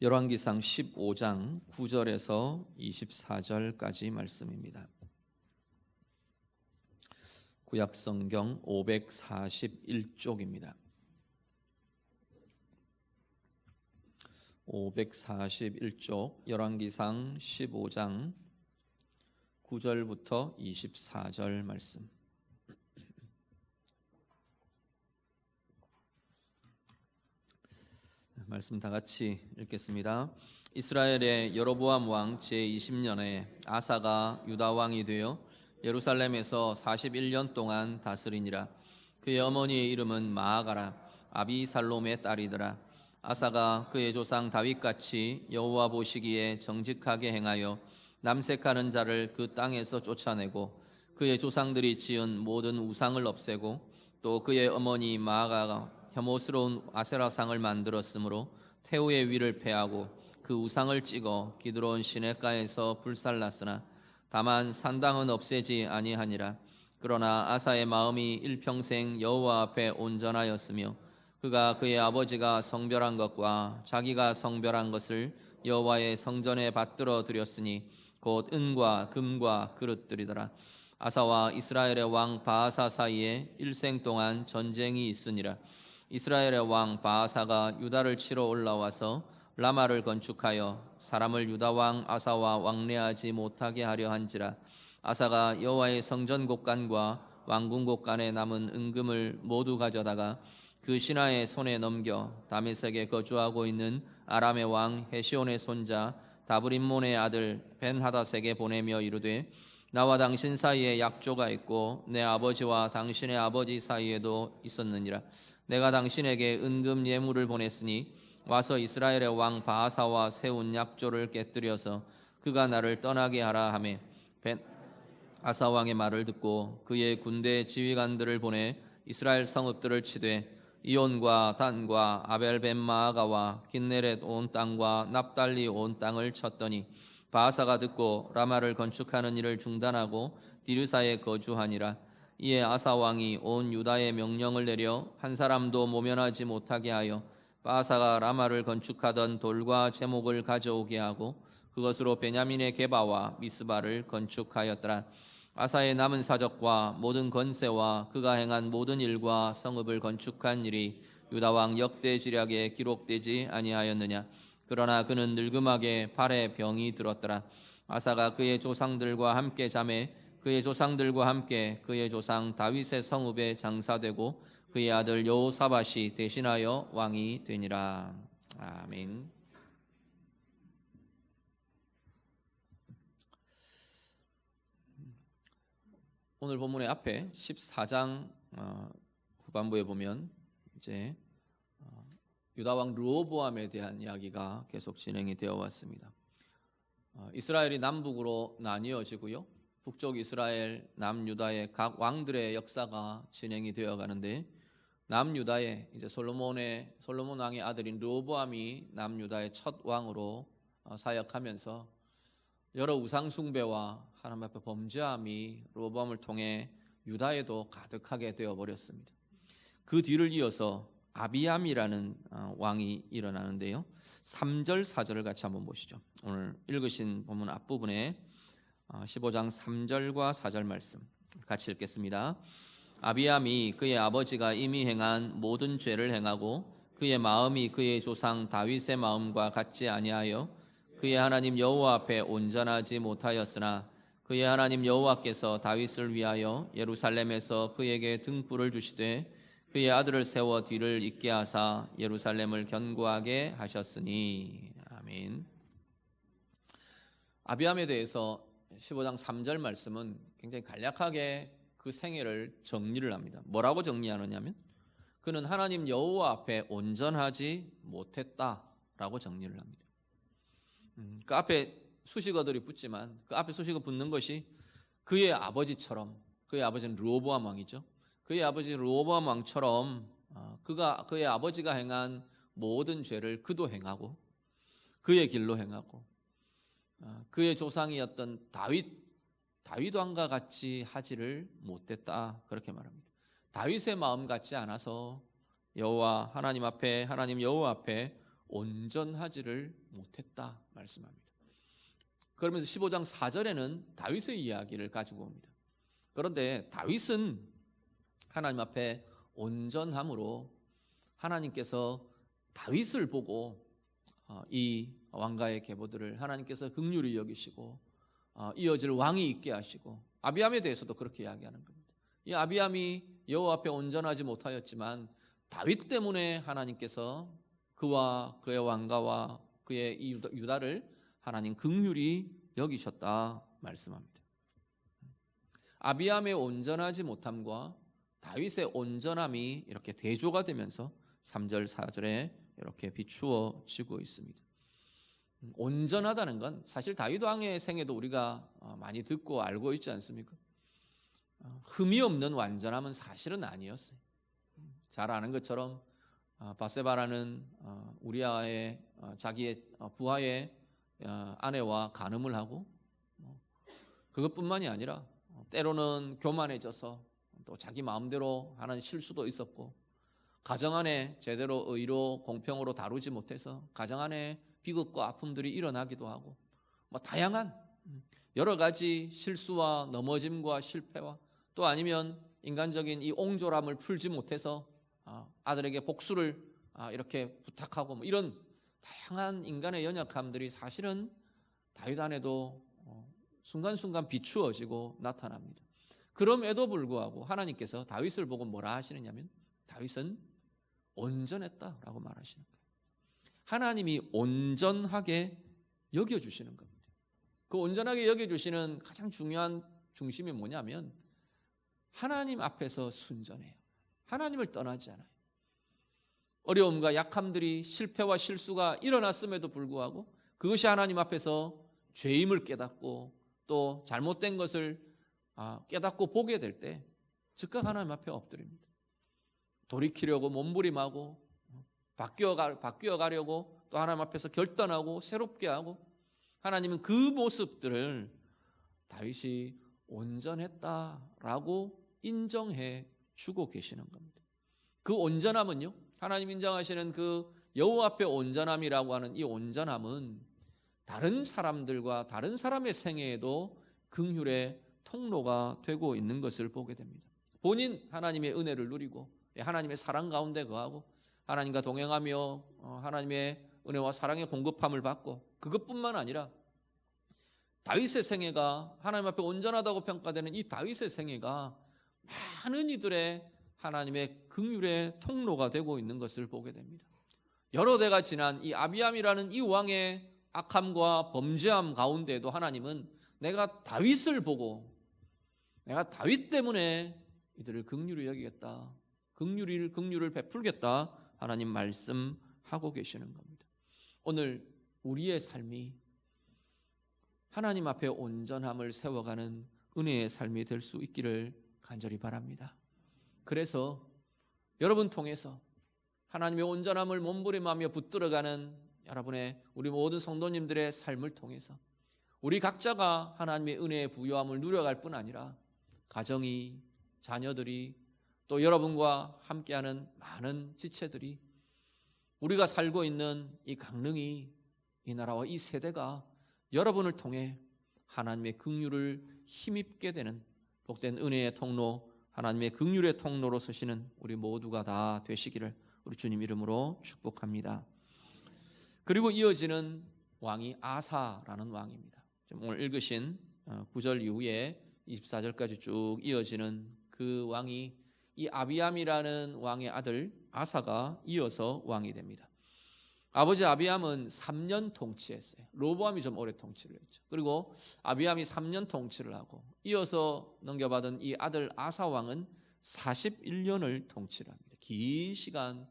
열왕기상 15장 9절에서 24절까지 말씀입니다. 구약성경 541쪽입니다. 541쪽 열왕기상 15장 9절부터 24절 말씀. 말씀 다 같이 읽겠습니다. 이스라엘의 여로보암 왕 제20년에 아사가 유다 왕이 되어 예루살렘에서 41년 동안 다스리니라. 그의 어머니의 이름은 마아가라 아비살롬의 딸이더라. 아사가 그의 조상 다윗같이 여호와 보시기에 정직하게 행하여 남색하는 자를 그 땅에서 쫓아내고 그의 조상들이 지은 모든 우상을 없애고 또 그의 어머니 마아가가 혐오스러운 아세라상을 만들었으므로 태우의 위를 패하고 그 우상을 찍어 기드론 시냇가에서 불살랐으나 다만 산당은 없애지 아니하니라. 그러나 아사의 마음이 일평생 여호와 앞에 온전하였으며 그가 그의 아버지가 성별한 것과 자기가 성별한 것을 여호와의 성전에 받들어 드렸으니 곧 은과 금과 그릇들이더라. 아사와 이스라엘의 왕 바아사 사이에 일생 동안 전쟁이 있으니라. 이스라엘의 왕 바아사가 유다를 치러 올라와서 라마를 건축하여 사람을 유다 왕 아사와 왕래하지 못하게 하려 한지라. 아사가 여호와의 성전 곳간과 왕궁 곳간에 남은 은금을 모두 가져다가 그 신하의 손에 넘겨 다메섹에 거주하고 있는 아람의 왕 헤시온의 손자 다브림몬의 아들 벤하닷에게 보내며 이르되 나와 당신 사이에 약조가 있고 내 아버지와 당신의 아버지 사이에도 있었느니라. 내가 당신에게 은금 예물을 보냈으니 와서 이스라엘의 왕 바아사와 세운 약조를 깨뜨려서 그가 나를 떠나게 하라 하매 아사 왕의 말을 듣고 그의 군대 지휘관들을 보내 이스라엘 성읍들을 치되 이온과 단과 아벨벤마아가와 긴네렛 온 땅과 납달리 온 땅을 쳤더니 바아사가 듣고 라마를 건축하는 일을 중단하고 디르사에 거주하니라. 이에 아사 왕이 온 유다에 명령을 내려 한 사람도 모면하지 못하게 하여 바아사가 라마를 건축하던 돌과 제목을 가져오게 하고 그것으로 베냐민의 게바와 미스바를 건축하였더라. 아사의 남은 사적과 모든 건세와 그가 행한 모든 일과 성읍을 건축한 일이 유다 왕 역대지략에 기록되지 아니하였느냐. 그러나 그는 늙음하게 발에 병이 들었더라. 아사가 그의 조상들과 함께 자매 그의 조상들과 함께 그의 조상 다윗의 성읍에 장사되고 그의 아들 여호사밧이 대신하여 왕이 되니라. 아멘. 오늘 본문의 앞에 14장 후반부에 보면 이제 유다 왕 르호보암에 대한 이야기가 계속 진행이 되어 왔습니다. 이스라엘이 남북으로 나뉘어지고요. 북쪽 이스라엘, 남유다의 각 왕들의 역사가 진행이 되어 가는데 남유다의 이제 솔로몬 왕의 아들인 르호보암이 남유다의 첫 왕으로 사역하면서 여러 우상 숭배와 하나님 앞에 범죄함이 르호보암을 통해 유다에도 가득하게 되어 버렸습니다. 그 뒤를 이어서 아비암이라는 왕이 일어나는데요. 3절 4절을 같이 한번 보시죠. 오늘 읽으신 본문 앞부분에 15장 3절과 4절 말씀 같이 읽겠습니다. 아비암이 그의 아버지가 이미 행한 모든 죄를 행하고 그의 마음이 그의 조상 다윗의 마음과 같지 아니하여 그의 하나님 여호와 앞에 온전하지 못하였으나 그의 하나님 여호와께서 다윗을 위하여 예루살렘에서 그에게 등불을 주시되 그의 아들을 세워 뒤를 잇게 하사 예루살렘을 견고하게 하셨으니. 아멘. 아비암에 대해서 15장 3절 말씀은 굉장히 간략하게 그 생애를 정리를 합니다. 뭐라고 정리하느냐면 그는 하나님 여호와 앞에 온전하지 못했다라고 정리를 합니다. 그 앞에 수식어들이 붙지만 그 앞에 수식어 붙는 것이 그의 아버지처럼, 그의 아버지는 르호보암 왕이죠. 그의 아버지 르호보암 왕처럼 그의 아버지가 행한 모든 죄를 그도 행하고 그의 길로 행하고 그의 조상이었던 다윗 왕과 같이 하지를 못했다, 그렇게 말합니다. 다윗의 마음 같지 않아서 하나님 여호와 앞에 온전하지를 못했다 말씀합니다. 그러면서 15장 4절에는 다윗의 이야기를 가지고 옵니다. 그런데 다윗은 하나님 앞에 온전함으로 하나님께서 다윗을 보고 이 왕가의 계보들을 하나님께서 긍휼히 여기시고 이어질 왕이 있게 하시고, 아비암에 대해서도 그렇게 이야기하는 겁니다. 이 아비암이 여호와 앞에 온전하지 못하였지만 다윗 때문에 하나님께서 그와 그의 왕가와 그의 이 유다를 하나님 긍휼히 여기셨다 말씀합니다. 아비암의 온전하지 못함과 다윗의 온전함이 이렇게 대조가 되면서 3절 4절에 이렇게 비추어지고 있습니다. 온전하다는 건 사실 다윗 왕의 생애도 우리가 많이 듣고 알고 있지 않습니까? 흠이 없는 완전함은 사실은 아니었어요. 잘 아는 것처럼 바세바라는 우리아의 자기의 부하의 아내와 간음을 하고, 그것뿐만이 아니라 때로는 교만해져서 또 자기 마음대로 하는 실수도 있었고, 가정 안에 제대로 의로 공평으로 다루지 못해서 가정 안에 비극과 아픔들이 일어나기도 하고, 다양한 여러 가지 실수와 넘어짐과 실패와 또 아니면 인간적인 이 옹졸함을 풀지 못해서 아들에게 복수를 이렇게 부탁하고, 이런 다양한 인간의 연약함들이 사실은 다윗 안에도 순간순간 비추어지고 나타납니다. 그럼에도 불구하고 하나님께서 다윗을 보고 뭐라 하시느냐면 다윗은 온전했다라고 말하시는 거예요. 하나님이 온전하게 여겨주시는 겁니다. 그 온전하게 여겨주시는 가장 중요한 중심이 뭐냐면 하나님 앞에서 순전해요. 하나님을 떠나지 않아요. 어려움과 약함들이, 실패와 실수가 일어났음에도 불구하고 그것이 하나님 앞에서 죄임을 깨닫고 또 잘못된 것을 깨닫고 보게 될 때 즉각 하나님 앞에 엎드립니다. 돌이키려고 몸부림하고 바뀌어 가려고 또 하나님 앞에서 결단하고 새롭게 하고, 하나님은 그 모습들을 다윗이 온전했다라고 인정해 주고 계시는 겁니다. 그 온전함은요, 하나님 인정하시는 그 여호와 앞에 온전함이라고 하는 이 온전함은 다른 사람들과 다른 사람의 생애에도 긍휼의 통로가 되고 있는 것을 보게 됩니다. 본인 하나님의 은혜를 누리고 하나님의 사랑 가운데 거하고 하나님과 동행하며 하나님의 은혜와 사랑의 공급함을 받고, 그것뿐만 아니라 다윗의 생애가 하나님 앞에 온전하다고 평가되는 이 다윗의 생애가 많은 이들의 하나님의 긍휼의 통로가 되고 있는 것을 보게 됩니다. 여러 대가 지난 이 아비암이라는 이 왕의 악함과 범죄함 가운데도 하나님은 내가 다윗을 보고 내가 다윗 때문에 이들을 긍휼히 여기겠다, 긍휼을 베풀겠다 하나님 말씀하고 계시는 겁니다. 오늘 우리의 삶이 하나님 앞에 온전함을 세워가는 은혜의 삶이 될 수 있기를 간절히 바랍니다. 그래서 여러분 통해서 하나님의 온전함을 몸부림하며 붙들어가는 여러분의 우리 모든 성도님들의 삶을 통해서 우리 각자가 하나님의 은혜의 부요함을 누려갈 뿐 아니라 가정이, 자녀들이, 또 여러분과 함께하는 많은 지체들이, 우리가 살고 있는 이 강릉이, 이 나라와 이 세대가 여러분을 통해 하나님의 긍휼을 힘입게 되는 복된 은혜의 통로, 하나님의 긍휼의 통로로 서시는 우리 모두가 다 되시기를 우리 주님 이름으로 축복합니다. 그리고 이어지는 왕이 아사라는 왕입니다. 오늘 읽으신 9절 이후에 24절까지 쭉 이어지는 그 왕이 이 아비암이라는 왕의 아들 아사가 이어서 왕이 됩니다. 아버지 아비암은 3년 통치했어요. 로보암이 좀 오래 통치를 했죠. 그리고 아비암이 3년 통치를 하고 이어서 넘겨받은 이 아들 아사 왕은 41년을 통치를 합니다. 긴 시간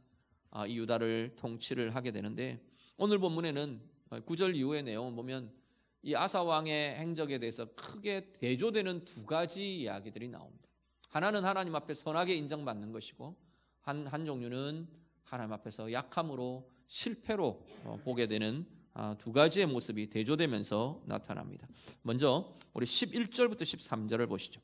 이 유다를 통치를 하게 되는데, 오늘 본문에는 9절 이후의 내용을 보면 이 아사 왕의 행적에 대해서 크게 대조되는 두 가지 이야기들이 나옵니다. 하나는 하나님 앞에 선하게 인정받는 것이고, 한 종류는 하나님 앞에서 약함으로 실패로 보게 되는 두 가지의 모습이 대조되면서 나타납니다. 먼저 우리 11절부터 13절을 보시죠.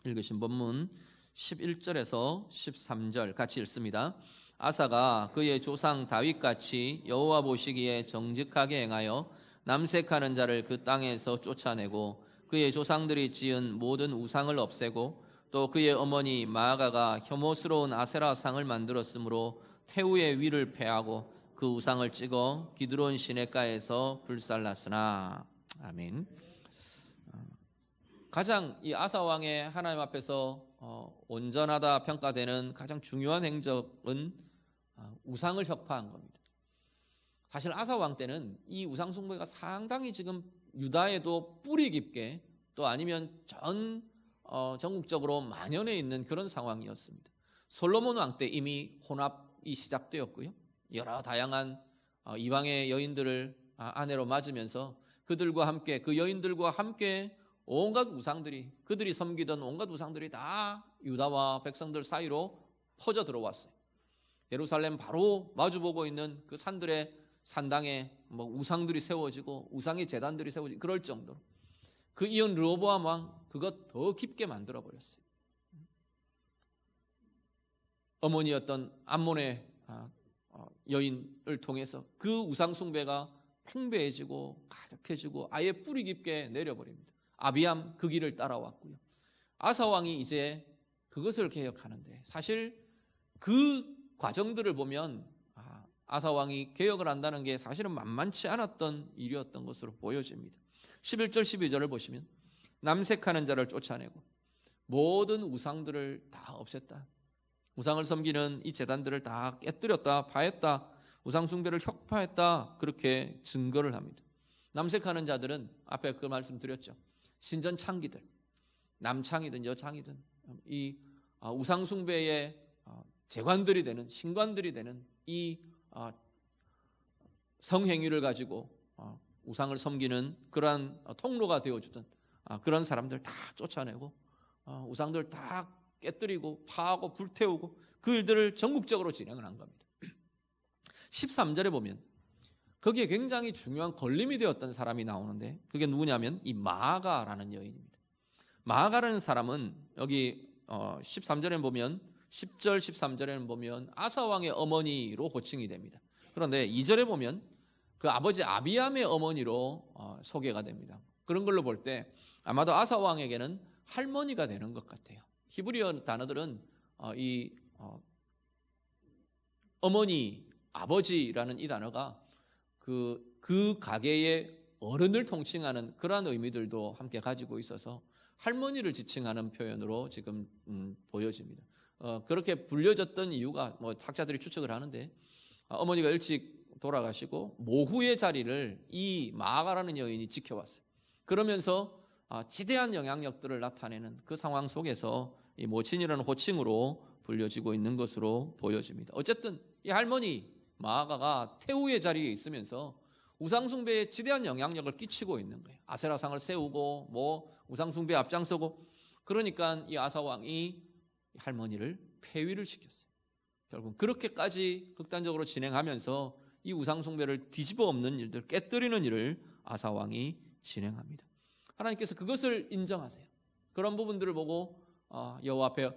읽으신 본문 11절에서 13절 같이 읽습니다. 아사가 그의 조상 다윗같이 여호와 보시기에 정직하게 행하여 남색하는 자를 그 땅에서 쫓아내고 그의 조상들이 지은 모든 우상을 없애고 또 그의 어머니 마아가가 혐오스러운 아세라 상을 만들었으므로 태우의 위를 패하고 그 우상을 찍어 기드론 시냇가에서 불살랐으나. 아멘. 가장 이 아사 왕의 하나님 앞에서 온전하다 평가되는 가장 중요한 행적은 우상을 혁파한 겁니다. 사실 아사 왕 때는 이 우상 숭배가 상당히 지금 유다에도 뿌리 깊게 또 아니면 전국적으로 만연해 있는 그런 상황이었습니다. 솔로몬 왕 때 이미 혼합이 시작되었고요. 여러 다양한 이방의 여인들을 아내로 맞으면서 그들과 함께, 그 여인들과 함께 온갖 우상들이, 그들이 섬기던 온갖 우상들이 다 유다와 백성들 사이로 퍼져 들어왔어요. 예루살렘 바로 마주보고 있는 그 산들의 산당에 우상들이 세워지고 우상의 제단들이 세워지고 그럴 정도로 그 이은 르호보암 왕 그것 더 깊게 만들어 버렸어요. 어머니였던 암몬의 여인을 통해서 그 우상 숭배가 팽배해지고 가득해지고 아예 뿌리 깊게 내려버립니다. 아비암 그 길을 따라왔고요. 아사 왕이 이제 그것을 개혁하는데 사실 그 과정들을 보면 아사 왕이 개혁을 한다는 게 사실은 만만치 않았던 일이었던 것으로 보여집니다. 11절 12절을 보시면 남색하는 자를 쫓아내고 모든 우상들을 다 없앴다. 우상을 섬기는 이 제단들을 다 깨뜨렸다, 파했다, 우상 숭배를 혁파했다, 그렇게 증거를 합니다. 남색하는 자들은 앞에 그 말씀 드렸죠. 신전 창기들, 남창이든 여창이든 이 우상 숭배의 재관들이 되는, 신관들이 되는 이 성행위를 가지고 우상을 섬기는 그러한 통로가 되어주던 그런 사람들 다 쫓아내고 우상들 다 깨뜨리고 파하고 불태우고 그 일들을 전국적으로 진행을 한 겁니다. 13절에 보면 거기에 굉장히 중요한 걸림이 되었던 사람이 나오는데 그게 누구냐면 이 마아가라는 여인입니다. 마아가라는 사람은 여기 13절에 보면 10절 13절에는 보면 아사 왕의 어머니로 호칭이 됩니다. 그런데 2절에 보면 그 아버지 아비암의 어머니로 소개가 됩니다. 그런 걸로 볼 때 아마도 아사 왕에게는 할머니가 되는 것 같아요. 히브리어 단어들은 이 어머니, 아버지라는 이 단어가 그 가게의 어른을 통칭하는 그러한 의미들도 함께 가지고 있어서 할머니를 지칭하는 표현으로 지금 보여집니다. 그렇게 불려졌던 이유가 학자들이 추측을 하는데 어머니가 일찍 돌아가시고 모후의 자리를 이 마아가라는 여인이 지켜왔어요. 그러면서 지대한 영향력들을 나타내는 그 상황 속에서 이 모친이라는 호칭으로 불려지고 있는 것으로 보여집니다. 어쨌든 이 할머니 마아가가 태우의 자리에 있으면서 우상숭배에 지대한 영향력을 끼치고 있는 거예요. 아세라상을 세우고 우상숭배에 앞장서고 그러니까 이 아사왕이 할머니를 폐위를 시켰어요. 결국 그렇게까지 극단적으로 진행하면서 이 우상숭배를 뒤집어 엎는 일들, 깨뜨리는 일을 아사왕이 진행합니다. 하나님께서 그것을 인정하세요. 그런 부분들을 보고 여호와 앞에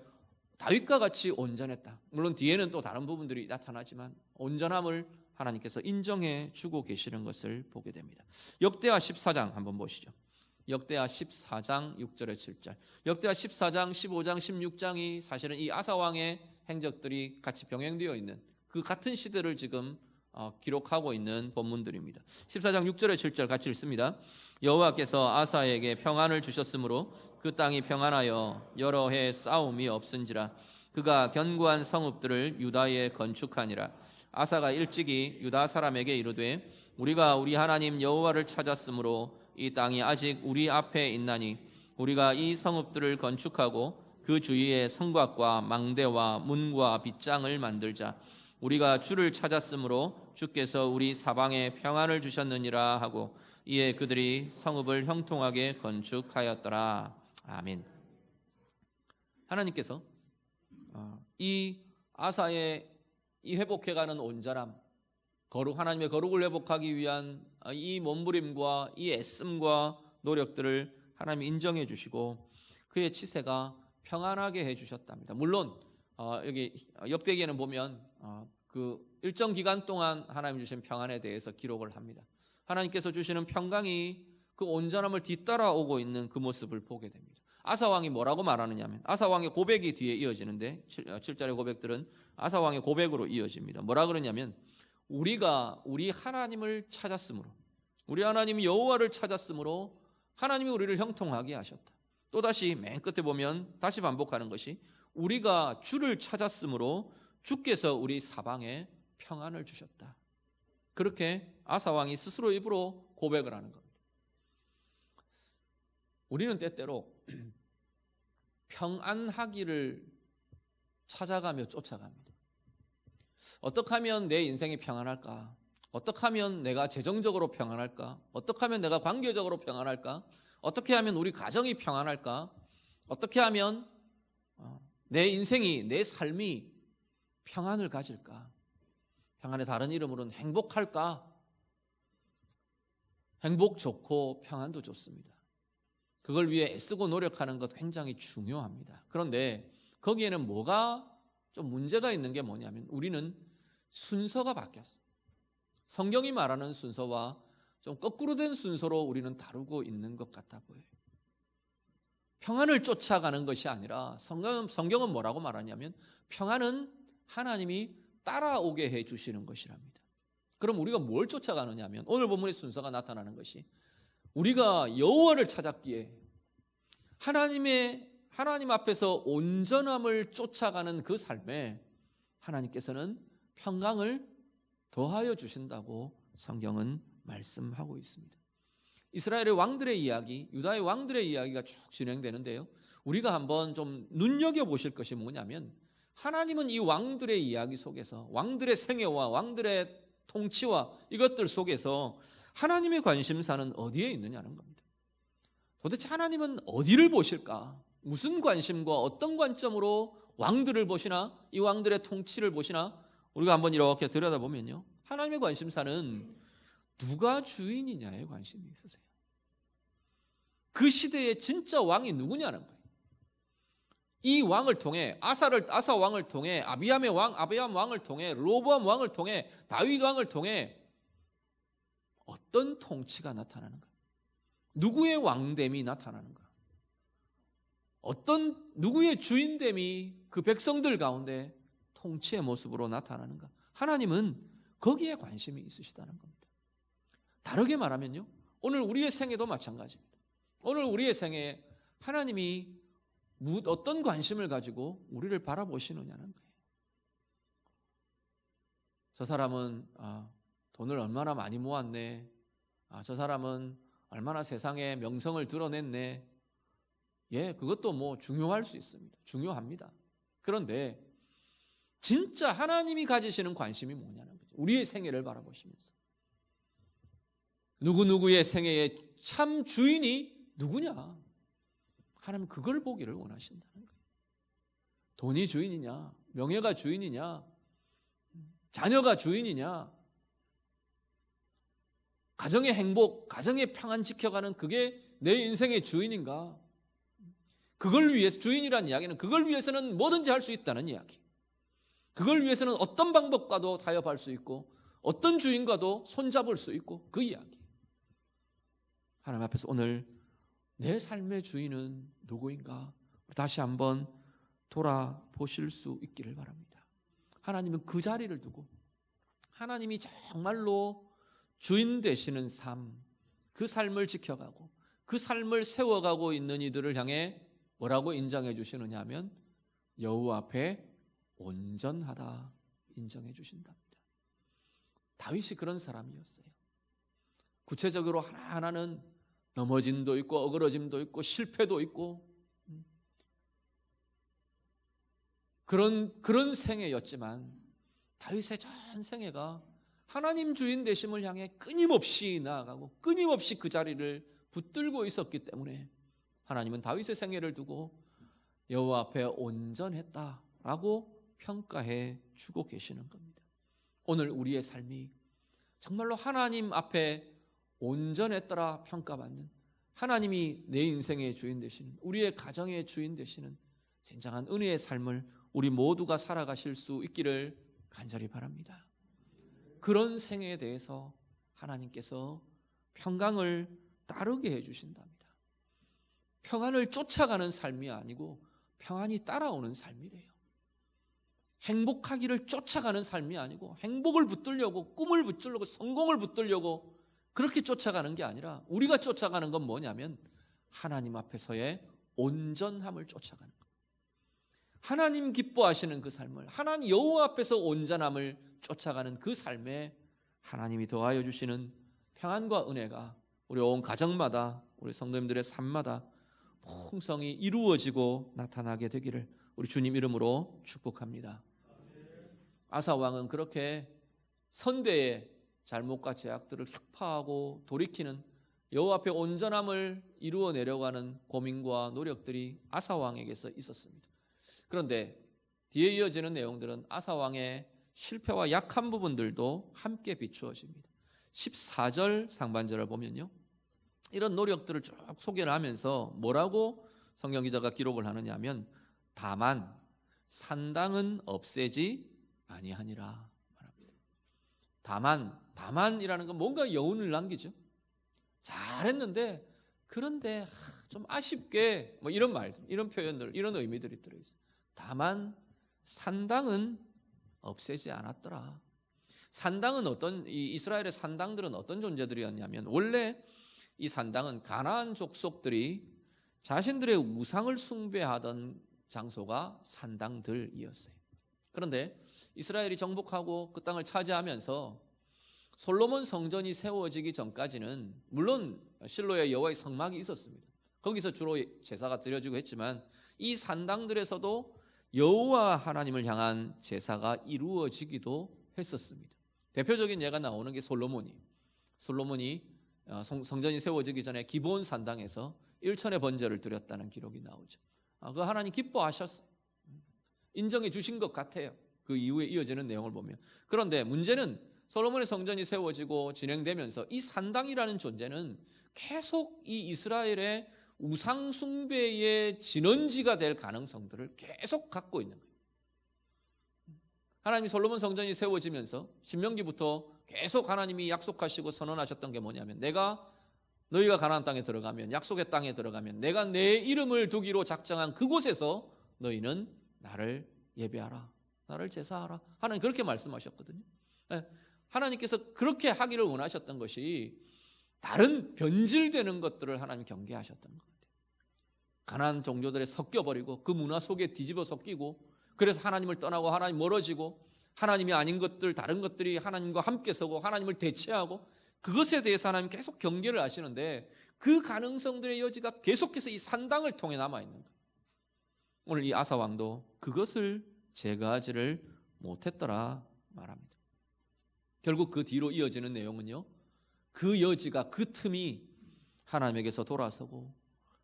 다윗과 같이 온전했다. 물론 뒤에는 또 다른 부분들이 나타나지만 온전함을 하나님께서 인정해 주고 계시는 것을 보게 됩니다. 역대하 14장 한번 보시죠. 역대하 14장 6절에 7절. 역대하 14장, 15장, 16장이 사실은 이 아사왕의 행적들이 같이 병행되어 있는 그 같은 시대를 지금 기록하고 있는 본문들입니다. 14장 6절에 7절 같이 읽습니다. 여호와께서 아사에게 평안을 주셨으므로 그 땅이 평안하여 여러 해 싸움이 없은지라. 그가 견고한 성읍들을 유다에 건축하니라. 아사가 일찍이 유다 사람에게 이르되 우리가 우리 하나님 여호와를 찾았으므로 이 땅이 아직 우리 앞에 있나니 우리가 이 성읍들을 건축하고 그 주위에 성곽과 망대와 문과 빗장을 만들자. 우리가 주를 찾았으므로 주께서 우리 사방에 평안을 주셨느니라 하고 이에 그들이 성읍을 형통하게 건축하였더라. 아멘. 하나님께서 이 아사의 이 회복해가는 온전함, 하나님의 거룩을 회복하기 위한 이 몸부림과 이 애씀과 노력들을 하나님이 인정해 주시고 그의 치세가 평안하게 해 주셨답니다. 물론 여기 역대기에는 보면 그 일정 기간 동안 하나님 주신 평안에 대해서 기록을 합니다. 하나님께서 주시는 평강이 그 온전함을 뒤따라오고 있는 그 모습을 보게 됩니다. 아사왕이 뭐라고 말하느냐면, 아사왕의 고백이 뒤에 이어지는데 7절의 고백들은 아사왕의 고백으로 이어집니다. 뭐라 그러냐면, 우리가 우리 하나님을 찾았으므로, 우리 하나님 여호와를 찾았으므로 하나님이 우리를 형통하게 하셨다. 또다시 맨 끝에 보면 다시 반복하는 것이, 우리가 주를 찾았으므로 주께서 우리 사방에 평안을 주셨다. 그렇게 아사왕이 스스로 입으로 고백을 하는 겁니다. 우리는 때때로 평안하기를 찾아가며 쫓아갑니다. 어떻게 하면 내 인생이 평안할까? 어떻게 하면 내가 재정적으로 평안할까? 어떻게 하면 내가 관계적으로 평안할까? 어떻게 하면 우리 가정이 평안할까? 어떻게 하면 내 인생이, 내 삶이 평안을 가질까? 평안의 다른 이름으로는 행복할까? 행복 좋고 평안도 좋습니다. 그걸 위해 애쓰고 노력하는 것 굉장히 중요합니다. 그런데 거기에는 뭐가 좀 문제가 있는 게 뭐냐면, 우리는 순서가 바뀌었어요. 성경이 말하는 순서와 좀 거꾸로 된 순서로 우리는 다루고 있는 것 같아 보여요. 평안을 쫓아가는 것이 아니라 성경은 뭐라고 말하냐면, 평안은 하나님이 따라오게 해주시는 것이랍니다. 그럼 우리가 뭘 쫓아가느냐 하면, 오늘 본문의 순서가 나타나는 것이, 우리가 여호와를 찾았기에 하나님 앞에서 온전함을 쫓아가는 그 삶에 하나님께서는 평강을 더하여 주신다고 성경은 말씀하고 있습니다. 이스라엘의 왕들의 이야기, 유다의 왕들의 이야기가 쭉 진행되는데요, 우리가 한번 좀 눈여겨보실 것이 뭐냐면, 하나님은 이 왕들의 이야기 속에서, 왕들의 생애와 왕들의 통치와 이것들 속에서 하나님의 관심사는 어디에 있느냐는 겁니다. 도대체 하나님은 어디를 보실까? 무슨 관심과 어떤 관점으로 왕들을 보시나, 이 왕들의 통치를 보시나, 우리가 한번 이렇게 들여다보면요, 하나님의 관심사는 누가 주인이냐에 관심이 있으세요. 그 시대의 진짜 왕이 누구냐는 거예요. 이 왕을 통해, 아사 왕을 통해, 아비암 왕을 통해, 로보암 왕을 통해, 다윗 왕을 통해 어떤 통치가 나타나는가? 누구의 왕됨이 나타나는가? 누구의 주인됨이 그 백성들 가운데 통치의 모습으로 나타나는가? 하나님은 거기에 관심이 있으시다는 겁니다. 다르게 말하면요, 오늘 우리의 생애도 마찬가지입니다. 오늘 우리의 생애에 하나님이 어떤 관심을 가지고 우리를 바라보시느냐는 거예요. 저 사람은 돈을 얼마나 많이 모았네. 저 사람은 얼마나 세상에 명성을 드러냈네. 예, 그것도 뭐 중요할 수 있습니다. 중요합니다. 그런데 진짜 하나님이 가지시는 관심이 뭐냐는 거죠. 우리의 생애를 바라보시면서 누구누구의 생애의 참 주인이 누구냐? 하나님 그걸 보기를 원하신다는 거예요. 돈이 주인이냐? 명예가 주인이냐? 자녀가 주인이냐? 가정의 행복, 가정의 평안 지켜가는 그게 내 인생의 주인인가? 그걸 위해서, 주인이라는 이야기는 그걸 위해서는 뭐든지 할 수 있다는 이야기. 그걸 위해서는 어떤 방법과도 타협할 수 있고 어떤 주인과도 손잡을 수 있고, 그 이야기. 하나님 앞에서 오늘 내 삶의 주인은 누구인가? 다시 한번 돌아보실 수 있기를 바랍니다. 하나님은 그 자리를 두고 하나님이 정말로 주인 되시는 삶, 그 삶을 지켜가고 그 삶을 세워가고 있는 이들을 향해 뭐라고 인정해 주시느냐 하면, 여호와 앞에 온전하다 인정해 주신답니다. 다윗이 그런 사람이었어요. 구체적으로 하나하나는 넘어짐도 있고 어그러짐도 있고 실패도 있고 그런 생애였지만, 다윗의 전 생애가 하나님 주인 되심을 향해 끊임없이 나아가고 끊임없이 그 자리를 붙들고 있었기 때문에 하나님은 다윗의 생애를 두고 여호와 앞에 온전했다라고 평가해 주고 계시는 겁니다. 오늘 우리의 삶이 정말로 하나님 앞에 온전했더라 평가받는, 하나님이 내 인생의 주인 되시는, 우리의 가정의 주인 되시는 진정한 은혜의 삶을 우리 모두가 살아가실 수 있기를 간절히 바랍니다. 그런 생애에 대해서 하나님께서 평강을 따르게 해주신답니다. 평안을 쫓아가는 삶이 아니고 평안이 따라오는 삶이래요. 행복하기를 쫓아가는 삶이 아니고 행복을 붙들려고, 꿈을 붙들려고, 성공을 붙들려고 그렇게 쫓아가는 게 아니라 우리가 쫓아가는 건 뭐냐면 하나님 앞에서의 온전함을 쫓아가는 거예요. 하나님 기뻐하시는 그 삶을, 하나님 여호와 앞에서 온전함을 쫓아가는 그 삶에 하나님이 더하여 주시는 평안과 은혜가 우리 온 가정마다, 우리 성도님들의 삶마다 풍성히 이루어지고 나타나게 되기를 우리 주님 이름으로 축복합니다. 아사 왕은 그렇게 선대의 잘못과 죄악들을 혁파하고 돌이키는 여호와 앞에 온전함을 이루어내려고 하는 고민과 노력들이 아사 왕에게서 있었습니다. 그런데 뒤에 이어지는 내용들은 아사 왕의 실패와 약한 부분들도 함께 비추어집니다. 14절 상반절을 보면요, 이런 노력들을 쭉 소개를 하면서 뭐라고 성경 기자가 기록을 하느냐 하면 다만 산당은 없애지 아니하니라 말합니다. 다만이라는 건 뭔가 여운을 남기죠. 잘했는데 그런데 좀 아쉽게 뭐 이런 말, 이런 표현들, 이런 의미들이 들어있어요. 다만 산당은 없애지 않았더라. 산당은 이 이스라엘의 산당들은 어떤 존재들이었냐면 원래 이 산당은 가나안 족속들이 자신들의 우상을 숭배하던 장소가 산당들이었어요. 그런데 이스라엘이 정복하고 그 땅을 차지하면서 솔로몬 성전이 세워지기 전까지는 물론 실로의 여호와의 성막이 있었습니다. 거기서 주로 제사가 드려지고 했지만 이 산당들에서도 여호와 하나님을 향한 제사가 이루어지기도 했었습니다. 대표적인 예가 나오는 게 솔로몬이 성전이 세워지기 전에 기브온 산당에서 1천의 번제를 드렸다는 기록이 나오죠. 그 하나님 기뻐하셨어요. 인정해 주신 것 같아요. 그 이후에 이어지는 내용을 보면. 그런데 문제는 솔로몬의 성전이 세워지고 진행되면서 이 산당이라는 존재는 계속 이 이스라엘의 우상 숭배의 진원지가 될 가능성들을 계속 갖고 있는 거예요. 하나님이 솔로몬 성전이 세워지면서 신명기부터 계속 하나님이 약속하시고 선언하셨던 게 뭐냐면 너희가 가나안 땅에 들어가면, 약속의 땅에 들어가면 내가 내 이름을 두기로 작정한 그곳에서 너희는 나를 예배하라, 나를 제사하라. 하나님 그렇게 말씀하셨거든요. 하나님께서 그렇게 하기를 원하셨던 것이 다른 변질되는 것들을 하나님 경계하셨던 것 같아요. 가나안 종교들에 섞여버리고 그 문화 속에 뒤집어 섞이고, 그래서 하나님을 떠나고 하나님 멀어지고 하나님이 아닌 것들, 다른 것들이 하나님과 함께 서고 하나님을 대체하고, 그것에 대해서 하나님 계속 경계를 하시는데 그 가능성들의 여지가 계속해서 이 산당을 통해 남아있는 거예요. 오늘 이 아사 왕도 그것을 제거하지를 못했더라 말합니다. 결국 그 뒤로 이어지는 내용은요, 그 여지가, 그 틈이 하나님에게서 돌아서고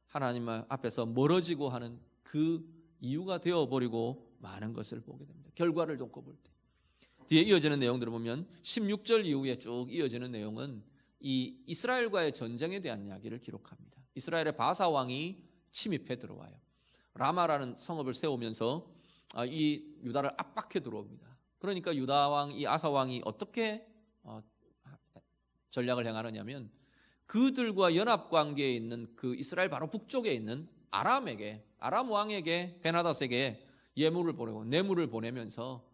하나님 앞에서 멀어지고 하는 그 이유가 되어버리고 많은 것을 보게 됩니다. 결과를 놓고 볼 때. 뒤에 이어지는 내용들을 보면 16절 이후에 쭉 이어지는 내용은 이 이스라엘과의 전쟁에 대한 이야기를 기록합니다. 이스라엘의 바사 왕이 침입해 들어와요. 라마라는 성읍을 세우면서 이 유다를 압박해 들어옵니다. 그러니까 유다 왕, 이 아사 왕이 어떻게 전략을 행하느냐면 그들과 연합 관계에 있는 그 이스라엘 바로 북쪽에 있는 아람 왕에게, 베나닷에게 예물을 보내고 뇌물을 보내면서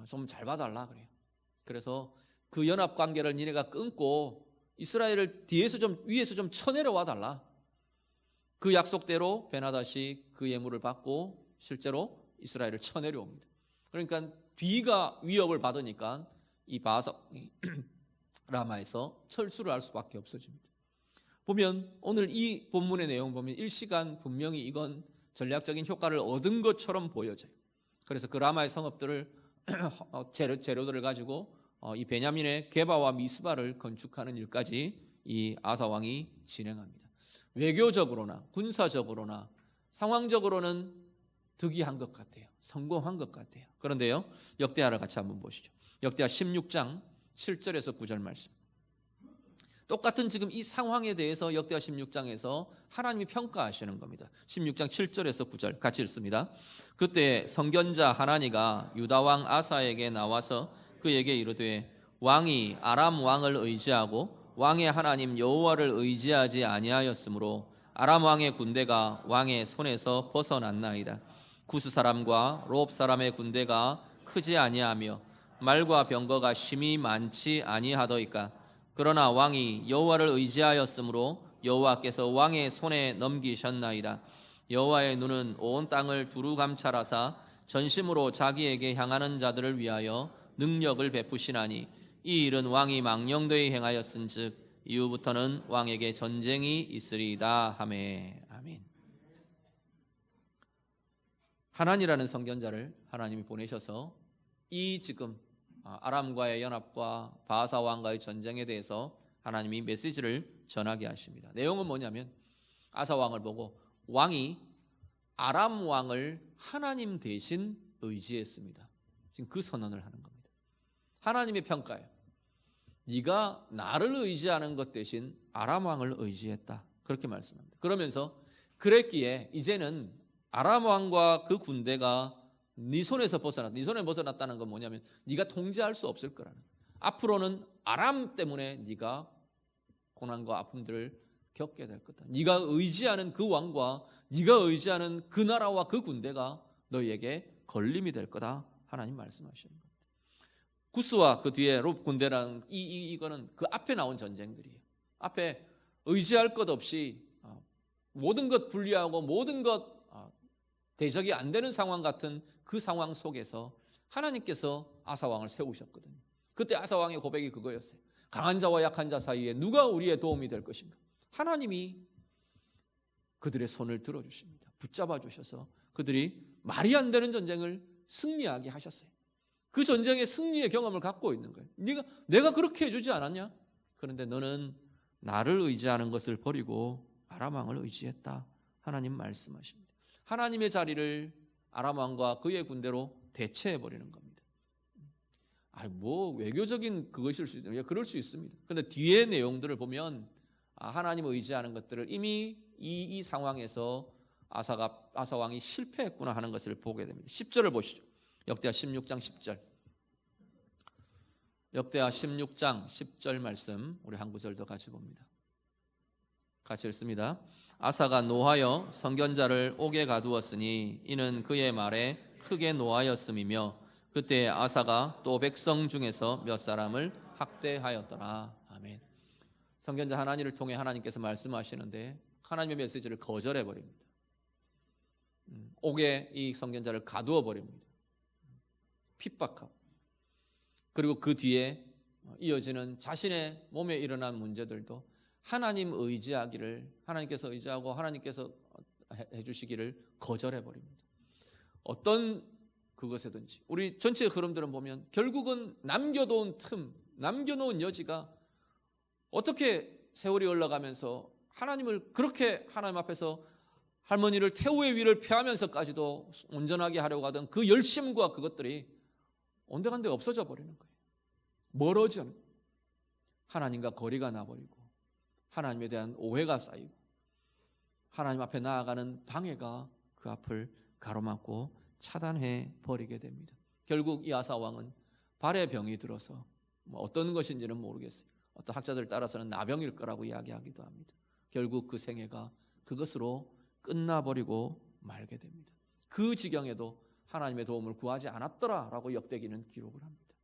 좀 잘 봐달라 그래요. 그래서 그 연합 관계를 니네가 끊고 이스라엘을 위에서 좀 쳐내려와 달라. 그 약속대로 베나닷이 그 예물을 받고 실제로 이스라엘을 쳐내려옵니다. 그러니까 뒤가 위협을 받으니까 이 바사 라마에서 철수를 할 수밖에 없어집니다. 보면 오늘 이 본문의 내용 보면 일시간 분명히 이건 전략적인 효과를 얻은 것처럼 보여져요. 그래서 그 라마의 성읍들을 재료들을 가지고 이 베냐민의 게바와 미스바를 건축하는 일까지 이 아사 왕이 진행합니다. 외교적으로나 군사적으로나 상황적으로는 득이한 것 같아요. 성공한 것 같아요. 그런데요, 역대하를 같이 한번 보시죠. 역대하 16장 7절에서 9절 말씀. 똑같은 지금 이 상황에 대해서 역대하 16장에서 하나님이 평가하시는 겁니다. 16장 7절에서 9절 같이 읽습니다. 그때 선견자 하나니가 유다 왕 아사에게 나와서 그에게 이르되 왕이 아람 왕을 의지하고 왕의 하나님 여호와를 의지하지 아니하였으므로 아람 왕의 군대가 왕의 손에서 벗어났나이다. 구스 사람과 롭 사람의 군대가 크지 아니하며 말과 병거가 심히 많지 아니하더이까. 그러나 왕이 여호와를 의지하였으므로 여호와께서 왕의 손에 넘기셨나이다. 여호와의 눈은 온 땅을 두루 감찰하사 전심으로 자기에게 향하는 자들을 위하여 능력을 베푸시나니 이 일은 왕이 망령되이 행하였은즉 이후부터는 왕에게 전쟁이 있으리이다 하매. 아멘. 하난이라는 선견자를 하나님이 보내셔서 이 지금 아람과의 연합과 바하사 왕과의 전쟁에 대해서 하나님이 메시지를 전하게 하십니다. 내용은 뭐냐면 아사 왕을 보고 왕이 아람 왕을 하나님 대신 의지했습니다. 지금 그 선언을 하는 겁니다. 하나님의 평가예요. 네가 나를 의지하는 것 대신 아람 왕을 의지했다. 그렇게 말씀합니다. 그러면서 그랬기에 이제는 아람 왕과 그 군대가 네 손에서 벗어났다. 네 손에 벗어났다는 건 뭐냐면 네가 통제할 수 없을 거라는 거예요. 앞으로는 아람 때문에 네가 고난과 아픔들을 겪게 될 거다. 네가 의지하는 그 왕과 네가 의지하는 그 나라와 그 군대가 너희에게 걸림이 될 거다. 하나님 말씀하시는 겁니다. 구스와 그 뒤에 롭 군대라는 이거는 그 앞에 나온 전쟁들이에요. 앞에 의지할 것 없이 모든 것 분리하고 모든 것 대적이 안 되는 상황 같은 그 상황 속에서 하나님께서 아사 왕을 세우셨거든요. 그때 아사 왕의 고백이 그거였어요. 강한 자와 약한 자 사이에 누가 우리의 도움이 될 것인가? 하나님이 그들의 손을 들어주십니다. 붙잡아 주셔서 그들이 말이 안 되는 전쟁을 승리하게 하셨어요. 그 전쟁의 승리의 경험을 갖고 있는 거예요. 내가 그렇게 해주지 않았냐? 그런데 너는 나를 의지하는 것을 버리고 아람 왕을 의지했다. 하나님 말씀하십니다. 하나님의 자리를 아람 왕과 그의 군대로 대체해 버리는 겁니다. 뭐 외교적인 그것일 수 있습니다. 그럴 수 있습니다. 그런데 뒤에 내용들을 보면 하나님을 의지하는 것들을 이미 이 상황에서 아사 왕이 실패했구나 하는 것을 보게 됩니다. 10절을 보시죠. 역대하 16장 10절. 역대하 16장 10절 말씀 우리 한 구절 더 같이 봅니다. 같이 읽습니다. 아사가 노하여 선견자를 옥에 가두었으니 이는 그의 말에 크게 노하였음이며 그때 아사가 또 백성 중에서 몇 사람을 학대하였더라. 아멘. 선견자 하나니를 통해 하나님께서 말씀하시는데 하나님의 메시지를 거절해 버립니다. 옥에 이 선견자를 가두어 버립니다. 핍박하고 그리고 그 뒤에 이어지는 자신의 몸에 일어난 문제들도 하나님 의지하기를 하나님께서 의지하고 하나님께서 해주시기를 거절해 버립니다. 어떤 그것이든지 우리 전체 흐름들은 보면 결국은 남겨놓은 틈, 남겨놓은 여지가 어떻게 세월이 흘러가면서 하나님을 그렇게 하나님 앞에서 할머니를 태우의 위를 펴하면서까지도 온전하게 하려고 하던 그 열심과 그것들이 온데간데 없어져 버리는 거예요. 멀어져 하나님과 거리가 나버리고 하나님에 대한 오해가 쌓이고 하나님 앞에 나아가는 방해가 그 앞을 가로막고 차단해 버리게 됩니다. 결국 이 아사 왕은 발에 병이 들어서 어떤 것인지는 모르겠어요. 어떤 학자들 따라서는 나병일 거라고 이야기하기도 합니다. 결국 그 생애가 그것으로 끝나버리고 말게 됩니다. 그 지경에도 하나님의 도움을 구하지 않았더라라고 역대기는 기록을 합니다.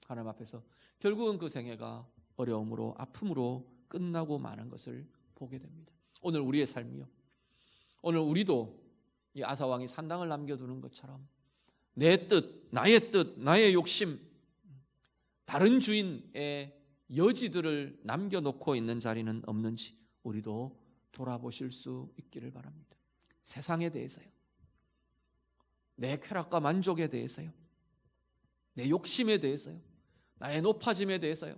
하나님 앞에서 결국은 그 생애가 어려움으로 아픔으로 끝나고 마는 것을 보게 됩니다. 오늘 우리의 삶이요. 오늘 우리도 이 아사 왕이 산당을 남겨두는 것처럼 내 뜻, 나의 욕심, 다른 주인의 여지들을 남겨놓고 있는 자리는 없는지 우리도 돌아보실 수 있기를 바랍니다. 세상에 대해서요. 내 쾌락과 만족에 대해서요. 내 욕심에 대해서요. 나의 높아짐에 대해서요.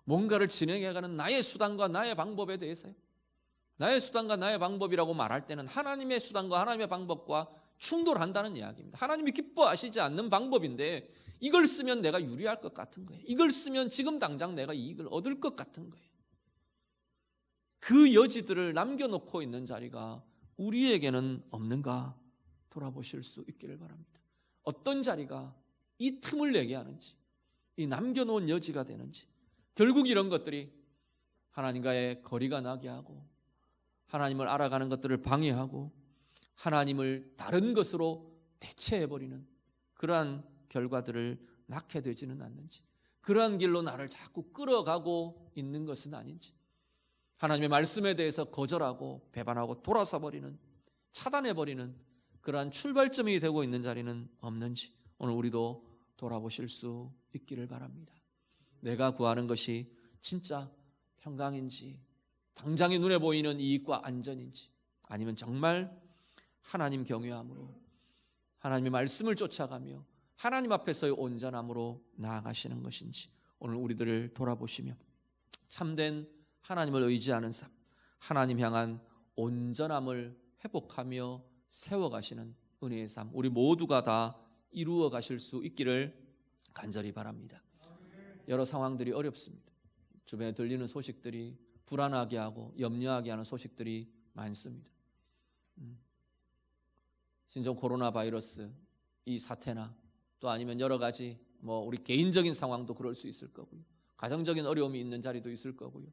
뭔가를 진행해가는 나의 수단과 나의 방법에 대해서요. 나의 수단과 나의 방법이라고 말할 때는 하나님의 수단과 하나님의 방법과 충돌한다는 이야기입니다. 하나님이 기뻐하시지 않는 방법인데 이걸 쓰면 내가 유리할 것 같은 거예요. 이걸 쓰면 지금 당장 내가 이익을 얻을 것 같은 거예요. 그 여지들을 남겨놓고 있는 자리가 우리에게는 없는가 돌아보실 수 있기를 바랍니다. 어떤 자리가 이 틈을 내게 하는지, 이 남겨놓은 여지가 되는지, 결국 이런 것들이 하나님과의 거리가 나게 하고 하나님을 알아가는 것들을 방해하고 하나님을 다른 것으로 대체해버리는 그러한 결과들을 낳게 되지는 않는지, 그러한 길로 나를 자꾸 끌어가고 있는 것은 아닌지, 하나님의 말씀에 대해서 거절하고 배반하고 돌아서 버리는, 차단해버리는 그러한 출발점이 되고 있는 자리는 없는지 오늘 우리도 돌아보실 수 있기를 바랍니다. 내가 구하는 것이 진짜 평강인지, 당장의 눈에 보이는 이익과 안전인지, 아니면 정말 하나님 경외함으로 하나님의 말씀을 쫓아가며 하나님 앞에서의 온전함으로 나아가시는 것인지 오늘 우리들을 돌아보시며 참된 하나님을 의지하는 삶, 하나님 향한 온전함을 회복하며 세워가시는 은혜의 삶, 우리 모두가 다 이루어 가실 수 있기를 간절히 바랍니다. 여러 상황들이 어렵습니다. 주변에 들리는 소식들이 불안하게 하고 염려하게 하는 소식들이 많습니다. 신종 코로나 바이러스 이 사태나 또 아니면 여러 가지 우리 개인적인 상황도 그럴 수 있을 거고요. 가정적인 어려움이 있는 자리도 있을 거고요.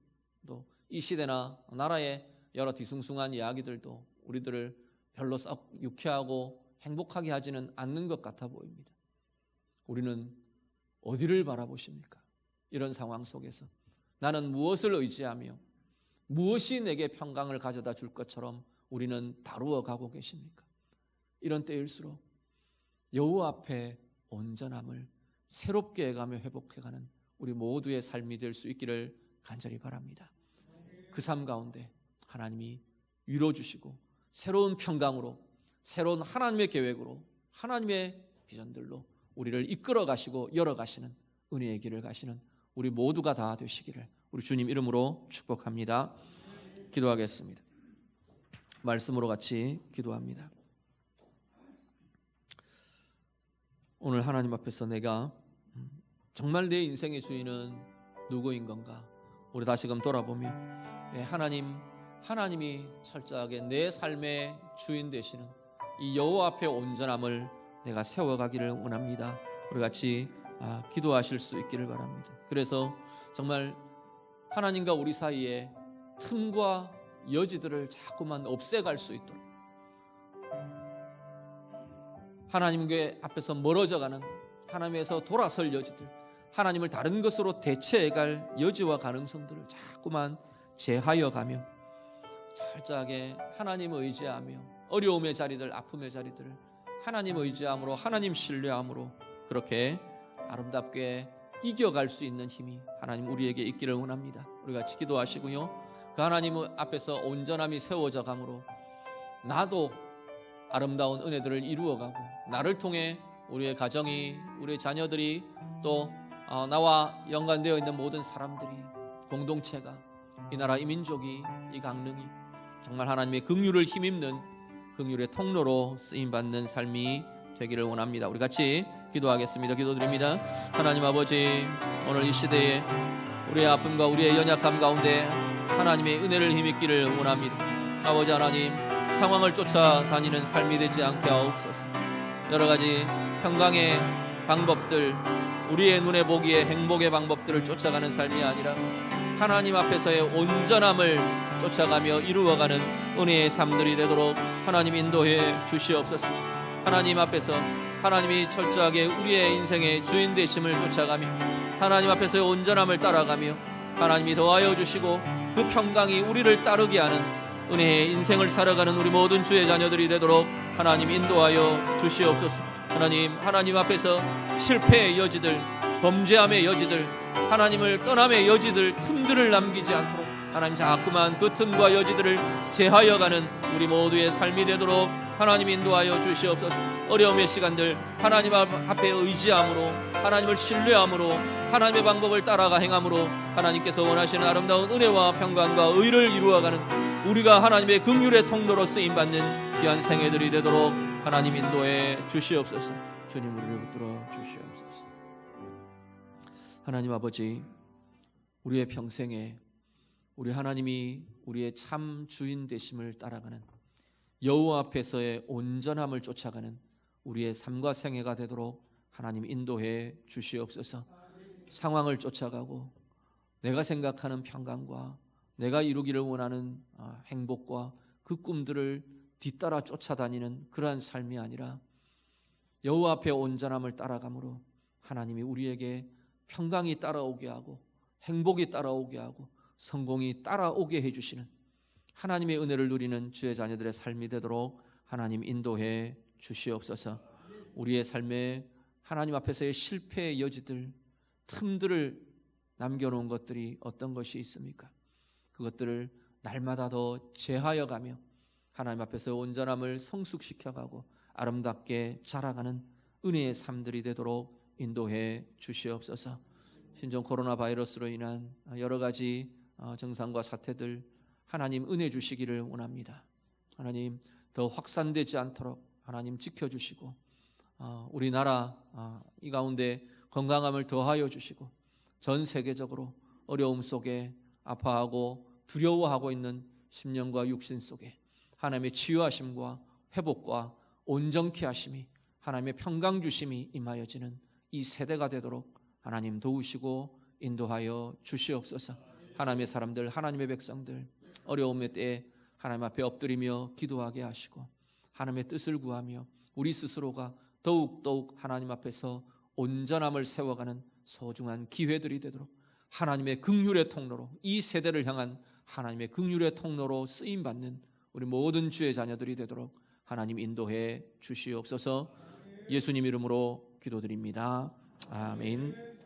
또 이 시대나 나라의 여러 뒤숭숭한 이야기들도 우리들을 별로 썩 유쾌하고 행복하게 하지는 않는 것 같아 보입니다. 우리는 어디를 바라보십니까? 이런 상황 속에서 나는 무엇을 의지하며 무엇이 내게 평강을 가져다 줄 것처럼 우리는 다루어 가고 계십니까? 이런 때일수록 여호와 앞에 온전함을 새롭게 해가며 회복해가는 우리 모두의 삶이 될 수 있기를 간절히 바랍니다. 그 삶 가운데 하나님이 위로 주시고 새로운 평강으로, 새로운 하나님의 계획으로, 하나님의 비전들로 우리를 이끌어 가시고 열어 가시는 은혜의 길을 가시는 우리 모두가 다 되시기를 우리 주님 이름으로 축복합니다. 기도하겠습니다. 말씀으로 같이 기도합니다. 오늘 하나님 앞에서 내가 정말 내 인생의 주인은 누구인 건가? 우리 다시금 돌아보며 하나님이 철저하게 내 삶의 주인 되시는 이 여호와 앞에 온전함을 내가 세워가기를 원합니다. 우리 같이 기도하실 수 있기를 바랍니다. 그래서 정말 하나님과 우리 사이에 틈과 여지들을 자꾸만 없애갈 수 있도록 하나님 앞에서 멀어져가는, 하나님에서 돌아설 여지들, 하나님을 다른 것으로 대체해갈 여지와 가능성들을 자꾸만 제하여 가며 철저하게 하나님을 의지하며 어려움의 자리들, 아픔의 자리들을 하나님 의지함으로, 하나님 신뢰함으로 그렇게 아름답게 이겨갈 수 있는 힘이 하나님 우리에게 있기를 원합니다. 우리 같이 기도하시고요, 그 하나님 앞에서 온전함이 세워져 가므로 나도 아름다운 은혜들을 이루어가고 나를 통해 우리의 가정이, 우리의 자녀들이 또 나와 연관되어 있는 모든 사람들이, 공동체가, 이 나라, 이 민족이, 이 강릉이 정말 하나님의 긍휼을 힘입는 긍휼의 통로로 쓰임받는 삶이 되기를 원합니다. 우리 같이 기도하겠습니다. 기도드립니다. 하나님 아버지, 오늘 이 시대에 우리의 아픔과 우리의 연약함 가운데 하나님의 은혜를 힘입기를 원합니다. 아버지 하나님, 상황을 쫓아다니는 삶이 되지 않게 하옵소서. 여러 가지 평강의 방법들, 우리의 눈에 보기에 행복의 방법들을 쫓아가는 삶이 아니라 하나님 앞에서의 온전함을 쫓아가며 이루어가는 은혜의 삶들이 되도록 하나님 인도해 주시옵소서. 하나님 앞에서 하나님이 철저하게 우리의 인생의 주인 되심을 쫓아가며 하나님 앞에서의 온전함을 따라가며 하나님이 더하여 주시고 그 평강이 우리를 따르게 하는 은혜의 인생을 살아가는 우리 모든 주의 자녀들이 되도록 하나님 인도하여 주시옵소서. 하나님 앞에서 실패의 여지들, 범죄함의 여지들, 하나님을 떠남의 여지들, 틈들을 남기지 않도록 하나님 자꾸만 그 틈과 여지들을 제하여 가는 우리 모두의 삶이 되도록 하나님 인도하여 주시옵소서. 어려움의 시간들 하나님 앞에 의지함으로, 하나님을 신뢰함으로, 하나님의 방법을 따라가 행함으로 하나님께서 원하시는 아름다운 은혜와 평강과 의를 이루어가는 우리가 하나님의 긍휼의 통로로 쓰임받는 귀한 생애들이 되도록 하나님 인도해 주시옵소서. 주님, 우리를 붙들어 주시옵소서. 하나님 아버지, 우리의 평생에 우리 하나님이 우리의 참 주인 되심을 따라가는 여호와 앞에서의 온전함을 쫓아가는 우리의 삶과 생애가 되도록 하나님 인도해 주시옵소서. 상황을 쫓아가고 내가 생각하는 평강과 내가 이루기를 원하는 행복과 그 꿈들을 뒤따라 쫓아다니는 그러한 삶이 아니라 여호와 앞에 온전함을 따라감으로 하나님이 우리에게 평강이 따라오게 하고 행복이 따라오게 하고 성공이 따라오게 해주시는 하나님의 은혜를 누리는 주의 자녀들의 삶이 되도록 하나님 인도해 주시옵소서. 우리의 삶에 하나님 앞에서의 실패의 여지들, 틈들을 남겨놓은 것들이 어떤 것이 있습니까? 그것들을 날마다 더 제하여 가며 하나님 앞에서 온전함을 성숙시켜가고 아름답게 자라가는 은혜의 삶들이 되도록 인도해 주시옵소서. 신종 코로나 바이러스로 인한 여러 가지 증상과 사태들 하나님 은혜 주시기를 원합니다. 하나님 더 확산되지 않도록 하나님 지켜주시고 우리나라 이 가운데 건강함을 더하여 주시고 전 세계적으로 어려움 속에 아파하고 두려워하고 있는 심령과 육신 속에 하나님의 치유하심과 회복과 온전케 하심이 하나님의 평강 주심이 임하여지는 이 세대가 되도록 하나님 도우시고 인도하여 주시옵소서. 하나님의 사람들, 하나님의 백성들 어려움의 때에 하나님 앞에 엎드리며 기도하게 하시고 하나님의 뜻을 구하며 우리 스스로가 더욱 하나님 앞에서 온전함을 세워가는 소중한 기회들이 되도록 하나님의 긍휼의 통로로 이 세대를 향한 하나님의 긍휼의 통로로 쓰임받는 우리 모든 주의 자녀들이 되도록 하나님 인도해 주시옵소서. 예수님 이름으로 기도드립니다. 아멘.